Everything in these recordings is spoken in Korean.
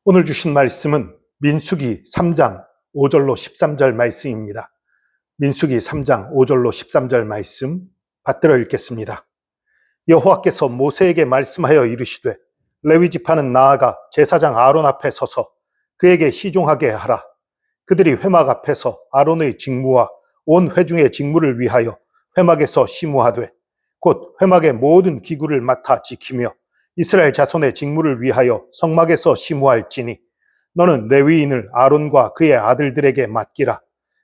오늘 주신 말씀은 민수기 3장 5절로 13절 말씀입니다. 민수기 3장 5절로 13절 말씀 받들어 읽겠습니다. 여호와께서 모세에게 말씀하여 이르시되 레위 지파는 나아가 제사장 아론 앞에 서서 그에게 시종하게 하라. 그들이 회막 앞에서 아론의 직무와 온 회중의 직무를 위하여 회막에서 시무하되 곧 회막의 모든 기구를 맡아 지키며 이스라엘 자손의 직무를 위하여 성막에서 시무할지니 너는 레위인을 아론과 그의 아들들에게 맡기라.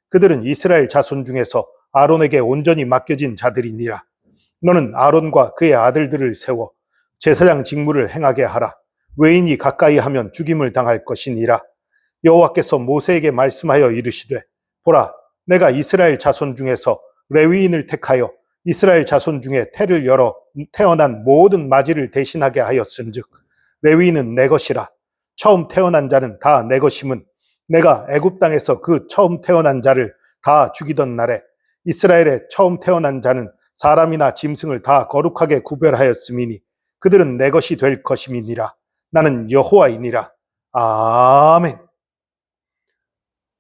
그들은 이스라엘 자손 중에서 아론에게 온전히 맡겨진 자들이니라. 너는 아론과 그의 아들들을 세워 제사장 직무를 행하게 하라. 외인이 가까이 하면 죽임을 당할 것이니라. 여호와께서 모세에게 말씀하여 이르시되 보라, 내가 이스라엘 자손 중에서 레위인을 택하여 이스라엘 자손 중에 태를 열어 태어난 모든 마지를 대신하게 하였은즉 레위인은 내 것이라. 처음 태어난 자는 다 내 것임은 내가 애굽 땅에서 그 처음 태어난 자를 다 죽이던 날에 이스라엘의 처음 태어난 자는 사람이나 짐승을 다 거룩하게 구별하였음이니 그들은 내 것이 될 것임이니라. 나는 여호와이니라. 아멘.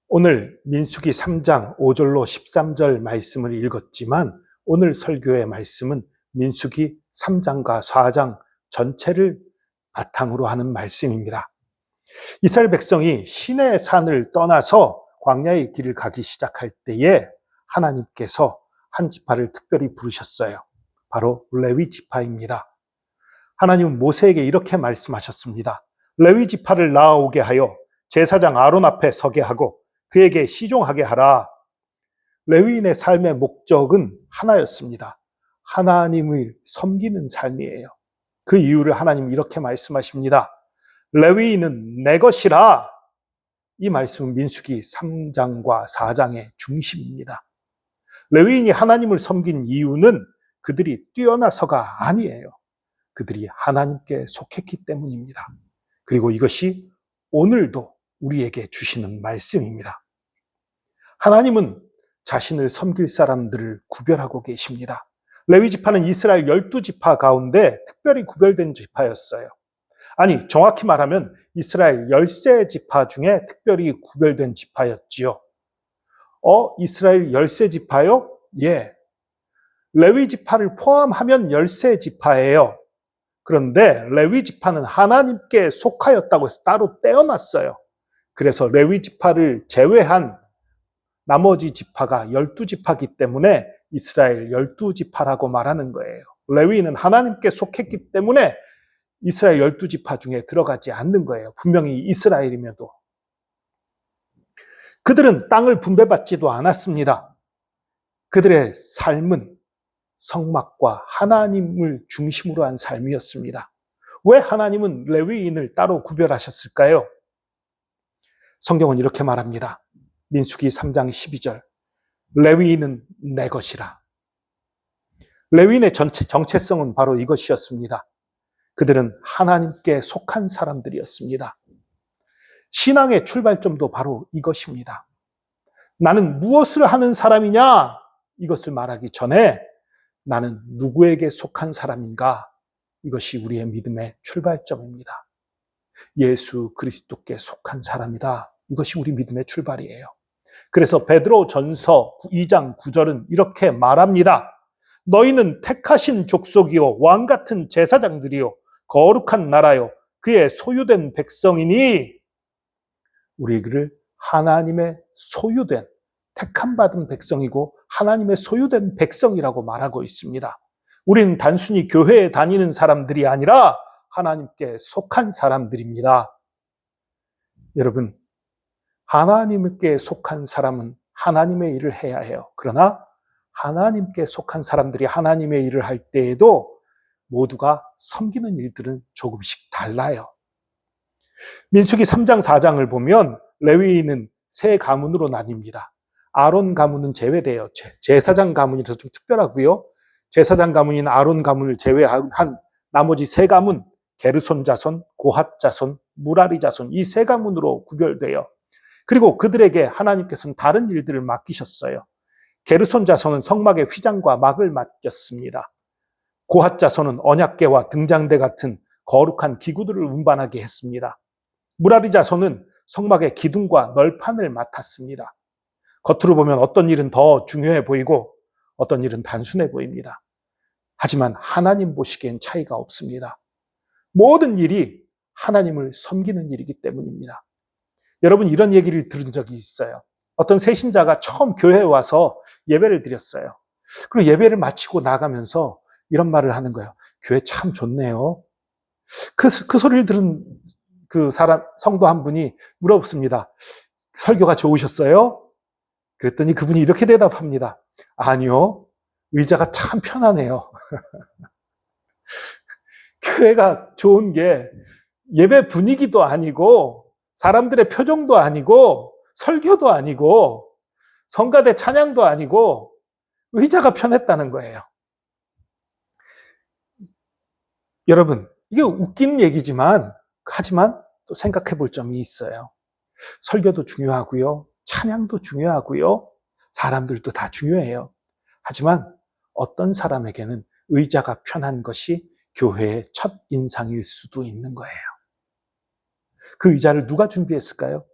오늘 민수기 3장 5절로 13절 말씀을 읽었지만 오늘 설교의 말씀은 민수기 3장과 4장 전체를 바탕으로 하는 말씀입니다. 이스라엘 백성이 시내 산을 떠나서 광야의 길을 가기 시작할 때에 하나님께서 한 지파를 특별히 부르셨어요. 바로 레위 지파입니다. 하나님은 모세에게 이렇게 말씀하셨습니다. 레위 지파를 나아오게 하여 제사장 아론 앞에 서게 하고 그에게 시종하게 하라. 레위인의 삶의 목적은 하나였습니다. 하나님을 섬기는 삶이에요. 그 이유를 하나님 이렇게 말씀하십니다. 레위인은 내 것이라. 이 말씀은 민수기 3장과 4장의 중심입니다. 레위인이 하나님을 섬긴 이유는 그들이 뛰어나서가 아니에요. 그들이 하나님께 속했기 때문입니다. 그리고 이것이 오늘도 우리에게 주시는 말씀입니다. 하나님은 자신을 섬길 사람들을 구별하고 계십니다. 레위 지파는 이스라엘 12지파 가운데 특별히 구별된 지파였어요. 아니, 정확히 말하면 이스라엘 13지파 중에 특별히 구별된 지파였지요. 이스라엘 13지파요? 예. 레위 지파를 포함하면 13지파예요. 그런데 레위 지파는 하나님께 속하였다고 해서 따로 떼어놨어요. 그래서 레위 지파를 제외한 나머지 지파가 12지파이기 때문에 이스라엘 12지파라고 말하는 거예요. 레위는 하나님께 속했기 때문에 이스라엘 12지파 중에 들어가지 않는 거예요. 분명히 이스라엘임에도. 그들은 땅을 분배받지도 않았습니다. 그들의 삶은 성막과 하나님을 중심으로 한 삶이었습니다. 왜 하나님은 레위인을 따로 구별하셨을까요? 성경은 이렇게 말합니다. 민수기 3장 12절. 레위인은 내 것이라. 레위인의 정체성은 바로 이것이었습니다. 그들은 하나님께 속한 사람들이었습니다. 신앙의 출발점도 바로 이것입니다. 나는 무엇을 하는 사람이냐? 이것을 말하기 전에 나는 누구에게 속한 사람인가? 이것이 우리의 믿음의 출발점입니다. 예수 그리스도께 속한 사람이다. 이것이 우리 믿음의 출발이에요. 그래서 베드로 전서 2장 9절은 이렇게 말합니다. 너희는 택하신 족속이요 왕 같은 제사장들이요 거룩한 나라요 그의 소유된 백성이니 우리를 하나님의 소유된 택함받은 백성이고 하나님의 소유된 백성이라고 말하고 있습니다. 우리는 단순히 교회에 다니는 사람들이 아니라 하나님께 속한 사람들입니다. 여러분, 하나님께 속한 사람은 하나님의 일을 해야 해요. 그러나 하나님께 속한 사람들이 하나님의 일을 할 때에도 모두가 섬기는 일들은 조금씩 달라요. 민수기 3장 4장을 보면 레위인은 세 가문으로 나뉩니다. 아론 가문은 제외돼요. 제사장 가문이라서 좀 특별하고요. 제사장 가문인 아론 가문을 제외한 나머지 세 가문, 게르손 자손, 고핫 자손, 무라리 자손, 이 세 가문으로 구별돼요. 그리고 그들에게 하나님께서는 다른 일들을 맡기셨어요. 게르손 자손은 성막의 휘장과 막을 맡겼습니다. 고핫 자손은 언약궤와 등장대 같은 거룩한 기구들을 운반하게 했습니다. 무라리 자손은 성막의 기둥과 널판을 맡았습니다. 겉으로 보면 어떤 일은 더 중요해 보이고 어떤 일은 단순해 보입니다. 하지만 하나님 보시기엔 차이가 없습니다. 모든 일이 하나님을 섬기는 일이기 때문입니다. 여러분, 이런 얘기를 들은 적이 있어요. 어떤 새신자가 처음 교회에 와서 예배를 드렸어요. 그리고 예배를 마치고 나가면서 이런 말을 하는 거예요. 교회 참 좋네요. 그 소리를 들은 그 성도 한 분이 물어봤습니다. 설교가 좋으셨어요? 그랬더니 그분이 이렇게 대답합니다. 아니요, 의자가 참 편하네요. 교회가 좋은 게 예배 분위기도 아니고 사람들의 표정도 아니고 설교도 아니고 성가대 찬양도 아니고 의자가 편했다는 거예요. 여러분, 이게 웃긴 얘기지만 하지만 또 생각해 볼 점이 있어요. 설교도 중요하고요. 찬양도 중요하고요. 사람들도 다 중요해요. 하지만 어떤 사람에게는 의자가 편한 것이 교회의 첫 인상일 수도 있는 거예요. 그 의자를 누가 준비했을까요?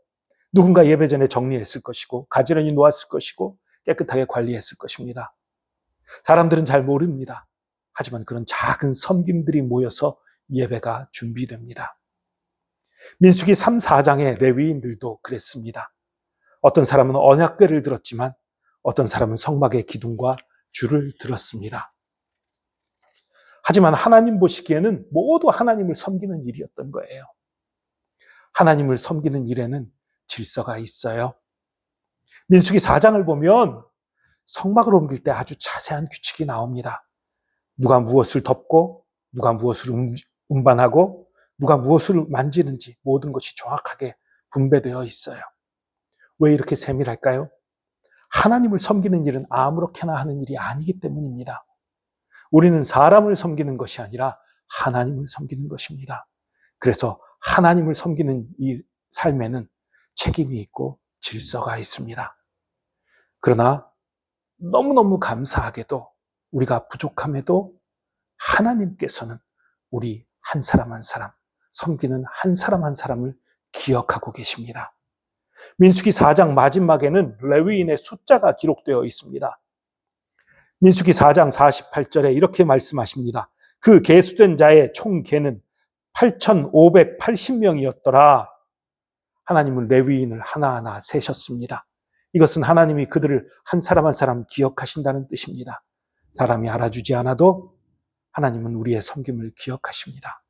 누군가 예배 전에 정리했을 것이고 가지런히 놓았을 것이고 깨끗하게 관리했을 것입니다. 사람들은 잘 모릅니다. 하지만 그런 작은 섬김들이 모여서 예배가 준비됩니다. 민수기 3, 4장의 레위인들도 그랬습니다. 어떤 사람은 언약궤를 들었지만 어떤 사람은 성막의 기둥과 줄을 들었습니다. 하지만 하나님 보시기에는 모두 하나님을 섬기는 일이었던 거예요. 하나님을 섬기는 일에는 질서가 있어요. 민수기 4장을 보면 성막을 옮길 때 아주 자세한 규칙이 나옵니다. 누가 무엇을 덮고 누가 무엇을 운반하고 누가 무엇을 만지는지 모든 것이 정확하게 분배되어 있어요. 왜 이렇게 세밀할까요? 하나님을 섬기는 일은 아무렇게나 하는 일이 아니기 때문입니다. 우리는 사람을 섬기는 것이 아니라 하나님을 섬기는 것입니다. 그래서 하나님을 섬기는 이 삶에는 책임이 있고 질서가 있습니다. 그러나 너무너무 감사하게도 우리가 부족함에도 하나님께서는 우리 한 사람 한 사람, 섬기는 한 사람 한 사람을 기억하고 계십니다. 민수기 4장 마지막에는 레위인의 숫자가 기록되어 있습니다. 민수기 4장 48절에 이렇게 말씀하십니다. 그 계수된 자의 총 계는 8,580명이었더라. 하나님은 레위인을 하나하나 세셨습니다. 이것은 하나님이 그들을 한 사람 한 사람 기억하신다는 뜻입니다. 사람이 알아주지 않아도 하나님은 우리의 섬김을 기억하십니다.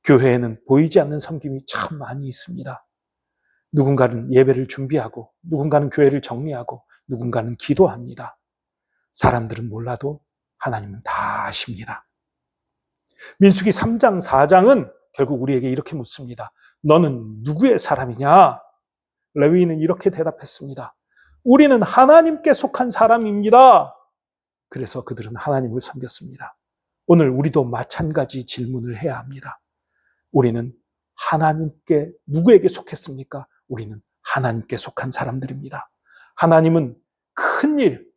교회에는 보이지 않는 섬김이 참 많이 있습니다. 누군가는 예배를 준비하고 누군가는 교회를 정리하고 누군가는 기도합니다. 사람들은 몰라도 하나님은 다 아십니다. 민수기 3장 4장은 결국 우리에게 이렇게 묻습니다. 너는 누구의 사람이냐? 레위인은 이렇게 대답했습니다. 우리는 하나님께 속한 사람입니다. 그래서 그들은 하나님을 섬겼습니다. 오늘 우리도 마찬가지 질문을 해야 합니다. 우리는 하나님께 누구에게 속했습니까? 우리는 하나님께 속한 사람들입니다. 하나님은 큰 일,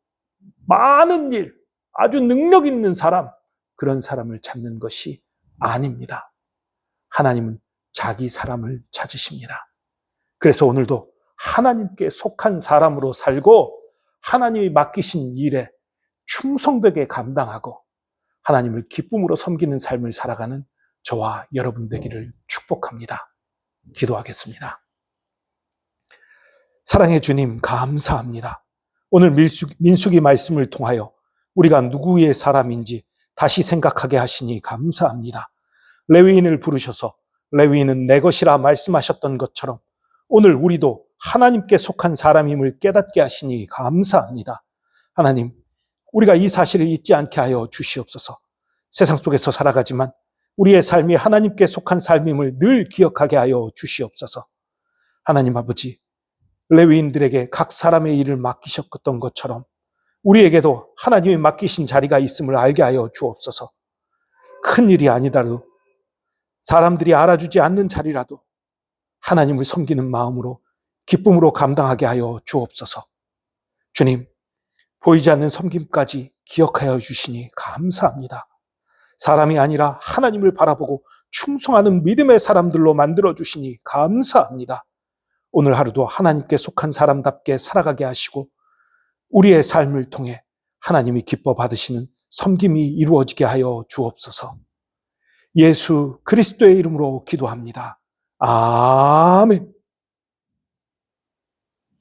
많은 일, 아주 능력 있는 사람, 그런 사람을 찾는 것이 아닙니다. 하나님은 자기 사람을 찾으십니다. 그래서 오늘도 하나님께 속한 사람으로 살고 하나님이 맡기신 일에 충성되게 감당하고 하나님을 기쁨으로 섬기는 삶을 살아가는 저와 여러분 되기를 축복합니다. 기도하겠습니다. 사랑의 주님, 감사합니다. 오늘 민수기 말씀을 통하여 우리가 누구의 사람인지 다시 생각하게 하시니 감사합니다. 레위인을 부르셔서 레위인은 내 것이라 말씀하셨던 것처럼 오늘 우리도 하나님께 속한 사람임을 깨닫게 하시니 감사합니다. 하나님, 우리가 이 사실을 잊지 않게 하여 주시옵소서. 세상 속에서 살아가지만 우리의 삶이 하나님께 속한 삶임을 늘 기억하게 하여 주시옵소서. 하나님 아버지, 레위인들에게 각 사람의 일을 맡기셨던 것처럼 우리에게도 하나님이 맡기신 자리가 있음을 알게 하여 주옵소서. 큰 일이 아니더라도 사람들이 알아주지 않는 자리라도 하나님을 섬기는 마음으로 기쁨으로 감당하게 하여 주옵소서. 주님, 보이지 않는 섬김까지 기억하여 주시니 감사합니다. 사람이 아니라 하나님을 바라보고 충성하는 믿음의 사람들로 만들어주시니 감사합니다. 오늘 하루도 하나님께 속한 사람답게 살아가게 하시고 우리의 삶을 통해 하나님이 기뻐 받으시는 섬김이 이루어지게 하여 주옵소서. 예수 그리스도의 이름으로 기도합니다. 아멘.